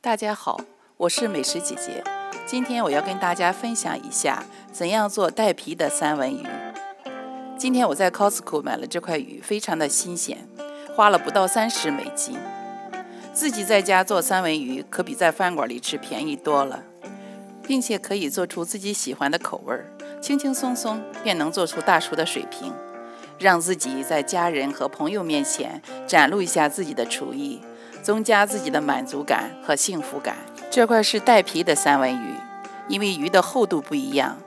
大家好，我是美食姐姐。今天我要跟大家分享一下怎样做带皮的三文鱼。今天我在 Costco 买了这块鱼，非常的新鲜，花了不到30美金。自己在家做三文鱼可比在饭馆里吃便宜多了，并且可以做出自己喜欢的口味，轻轻松松便能做出大厨的水平，让自己在家人和朋友面前展露一下自己的厨艺，增加自己的满足感和幸福感。这块是带皮的三文鱼，因为鱼的厚度不一样，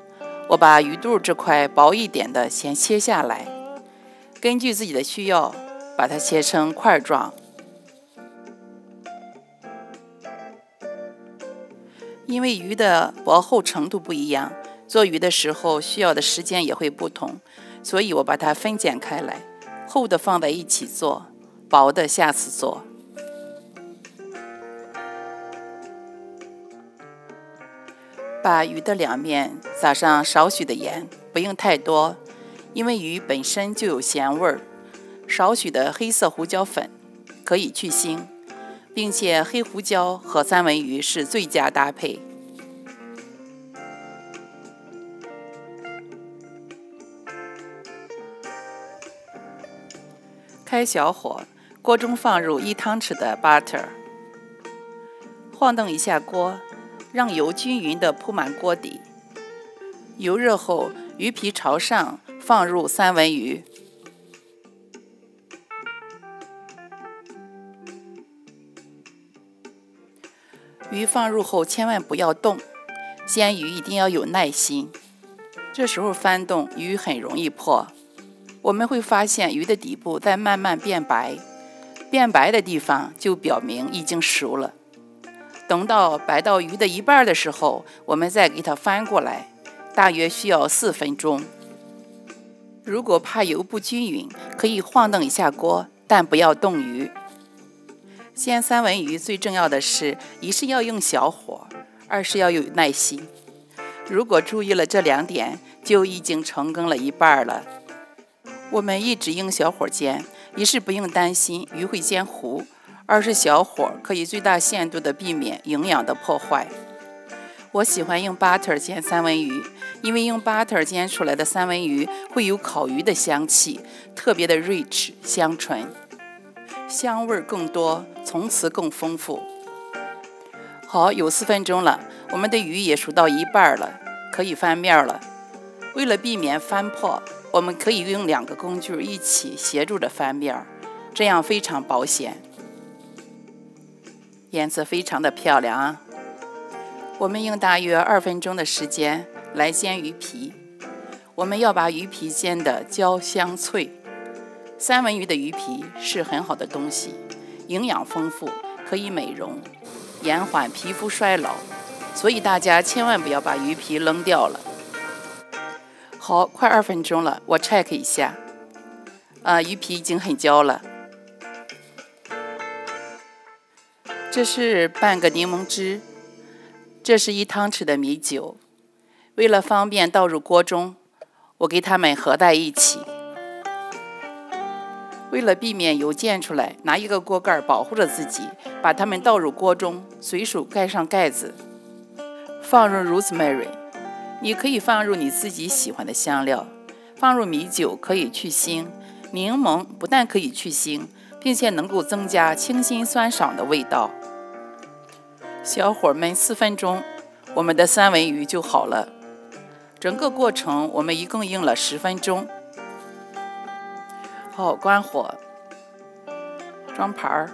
我把鱼肚这块薄一点的先切下来，根据自己的需要把它切成块状。因为鱼的薄厚程度不一样，做鱼的时候需要的时间也会不同，所以我把它分拣开来，厚的放在一起做，薄的下次做。把鱼的两面撒上少许的盐，不用太多，因为鱼本身就有咸味儿。少许的黑色胡椒粉可以去腥，并且黑胡椒和三文鱼是最佳搭配。开小火，锅中放入1汤匙的 butter， 晃动一下锅，让油均匀地铺满锅底。油热后，鱼皮朝上，放入三文鱼。鱼放入后千万不要动，煎鱼一定要有耐心。这时候翻动，鱼很容易破。我们会发现鱼的底部在慢慢变白，变白的地方就表明已经熟了。等到白到鱼的一半的时候，我们再给它翻过来，大约需要4分钟。如果怕油不均匀，可以晃动一下锅，但不要动鱼。煎三文鱼最重要的是，一是要用小火，二是要有耐心。如果注意了这2点，就已经成功了一半了。我们一直用小火煎，一是不用担心鱼会煎糊，二是小火可以最大限度地避免营养的破坏。我喜欢用 butter 煎三文鱼，因为用 butter 煎出来的三文鱼会有烤鱼的香气，特别的 rich 香醇，香味更多，层次更丰富。好，有4分钟了，我们的鱼也熟到一半了，可以翻面了。为了避免翻破，我们可以用2个工具一起协助着翻面，这样非常保险。颜色非常的漂亮啊！我们用大约2分钟的时间来煎鱼皮。我们要把鱼皮煎得焦香脆。三文鱼的鱼皮是很好的东西，营养丰富，可以美容，延缓皮肤衰老，所以大家千万不要把鱼皮扔掉了。好，快2分钟了，我 check 一下，鱼皮已经很焦了。这是半个柠檬汁，这是1汤匙的米酒。为了方便倒入锅中，我给它们合在一起。为了避免油溅出来，拿一个锅盖保护着自己，把它们倒入锅中，随手盖上盖子，放入 rosemary。你可以放入你自己喜欢的香料，放入米酒可以去腥，柠檬不但可以去腥，并且能够增加清新酸爽的味道。小火焖4分钟，我们的三文鱼就好了。整个过程我们一共用了10分钟。好，关火，装盘儿。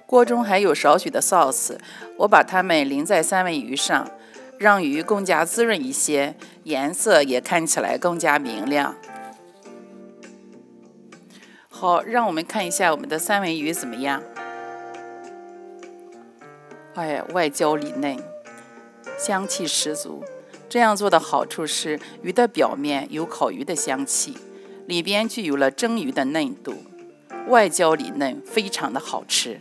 锅中还有少许的 sauce， 我把它们淋在三文鱼上，让鱼更加滋润一些，颜色也看起来更加明亮。好，让我们看一下我们的三文鱼怎么样。哎呀，外焦里嫩，香气十足。这样做的好处是，鱼的表面有烤鱼的香气，里边具有了蒸鱼的嫩度，外焦里嫩，非常的好吃。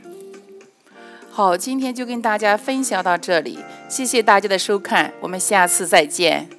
好，今天就跟大家分享到这里，谢谢大家的收看，我们下次再见。